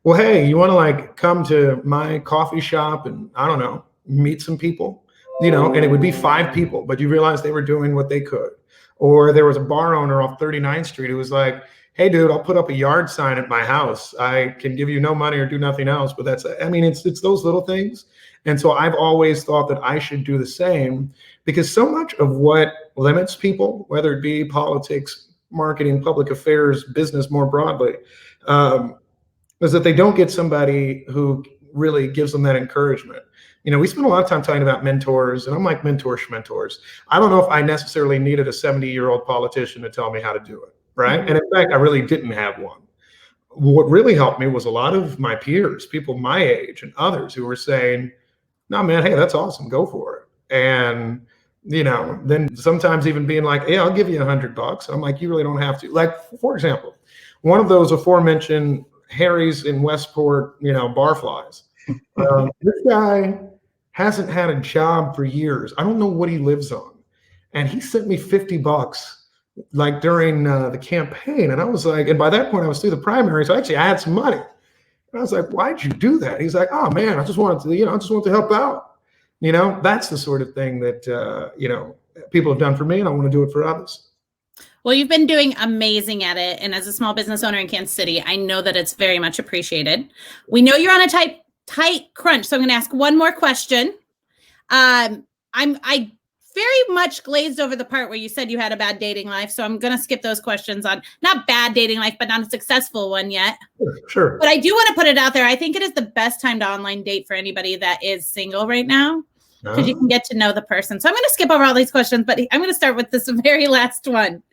well, hey, you want to like come to my coffee shop and I don't know, meet some people, and it would be 5 people, but you realize they were doing what they could. Or there was a bar owner off 39th Street who was like, hey, dude, I'll put up a yard sign at my house. I can give you no money or do nothing else. But it's those little things. And so I've always thought that I should do the same, because so much of what limits people, whether it be politics, marketing, public affairs, business more broadly, is that they don't get somebody who really gives them that encouragement. We spend a lot of time talking about mentors, and I'm like mentors. I don't know if I necessarily needed a 70-year-old politician to tell me how to do it, right? And in fact, I really didn't have one. What really helped me was a lot of my peers, people my age and others who were saying, no, man, hey, that's awesome, go for it. And, then sometimes even being like, hey, I'll give you $100. I'm like, you really don't have to. Like, for example, one of those aforementioned Harry's in Westport, barflies. This guy hasn't had a job for years. I don't know what he lives on. And he sent me $50 like during the campaign. And I was like, and by that point I was through the primary. So actually I had some money. And I was like, why'd you do that? He's like, oh man, I just wanted to help out. That's the sort of thing that, people have done for me, and I want to do it for others. Well, you've been doing amazing at it. And as a small business owner in Kansas City, I know that it's very much appreciated. We know you're on a tight crunch. So I'm going to ask one more question. I very much glazed over the part where you said you had a bad dating life. So I'm going to skip those questions on not bad dating life, but not a successful one yet. Sure. But I do want to put it out there. I think it is the best time to online date for anybody that is single right now, because you can get to know the person. So I'm going to skip over all these questions, but I'm going to start with this very last one.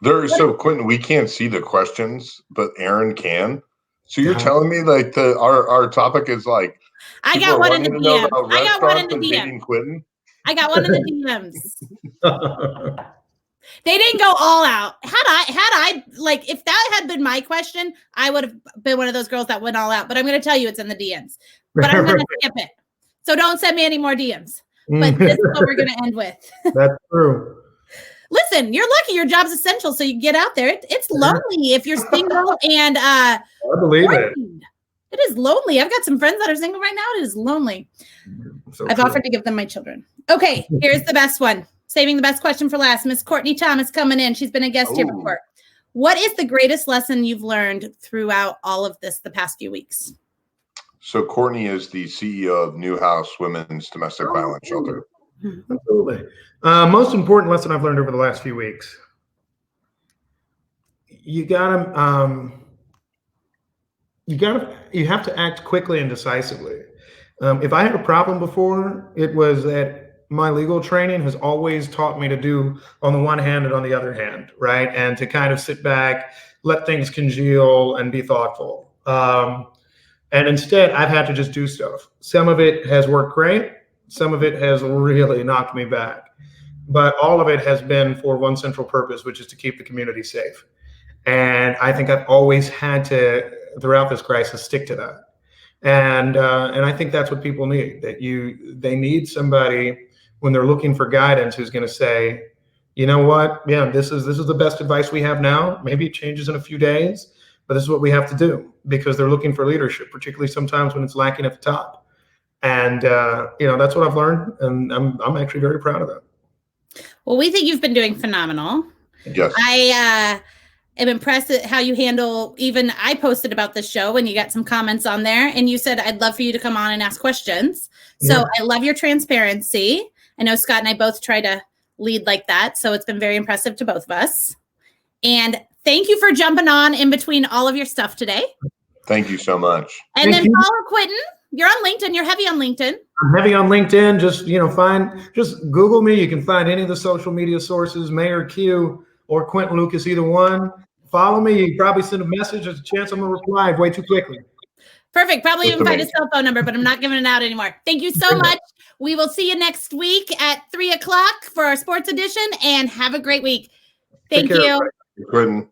So Quinton, we can't see the questions, but Aaron can. So you're telling me like our topic is like, I got one in the DMs. I got one in the DMs. Quinton? I got one in the DMs. They didn't go all out. Had I like, if that had been my question, I would have been one of those girls that went all out. But I'm going to tell you it's in the DMs. But I'm going to skip it. So don't send me any more DMs. But this is what we're going to end with. That's true. Listen, you're lucky. Your job's essential, so you get out there. It's lonely if you're single and I believe it. It is lonely. I've got some friends that are single right now. It is lonely. I've offered to give them my children. Okay, here's the best one. Saving the best question for last. Miss Courtney Thomas coming in. She's been a guest here before. What is the greatest lesson you've learned throughout all of this the past few weeks? So Courtney is the CEO of New House Women's Domestic Violence Shelter. Absolutely. Most important lesson I've learned over the last few weeks. You have to act quickly and decisively. If I had a problem before, it was that my legal training has always taught me to do on the one hand and on the other hand, right? And to kind of sit back, let things congeal and be thoughtful. And instead, I've had to just do stuff. Some of it has worked great. Some of it has really knocked me back. But all of it has been for one central purpose, which is to keep the community safe. And I think I've always had to, throughout this crisis, stick to that. And I think that's what people need. They need somebody when they're looking for guidance who's going to say, you know what? Yeah, this is the best advice we have now. Maybe it changes in a few days, but this is what we have to do, because they're looking for leadership, particularly sometimes when it's lacking at the top. And that's what I've learned, and I'm actually very proud of that. Well, we think you've been doing phenomenal. Yes. I am impressed at how you handle, even I posted about this show and you got some comments on there and you said, I'd love for you to come on and ask questions. So I love your transparency. I know Scott and I both try to lead like that. So it's been very impressive to both of us. And thank you for jumping on in between all of your stuff today. Thank you so much. And then follow Quinton. You're on LinkedIn. You're heavy on LinkedIn. I'm heavy on LinkedIn. Just Google me. You can find any of the social media sources, Mayor Q or Quinton Lucas, either one. Follow me. You probably send a message. There's a chance I'm going to reply way too quickly. Perfect. Probably even find his cell phone number, but I'm not giving it out anymore. Thank you so much. We will see you next week at 3:00 for our sports edition, and have a great week. Thank you. Quinton.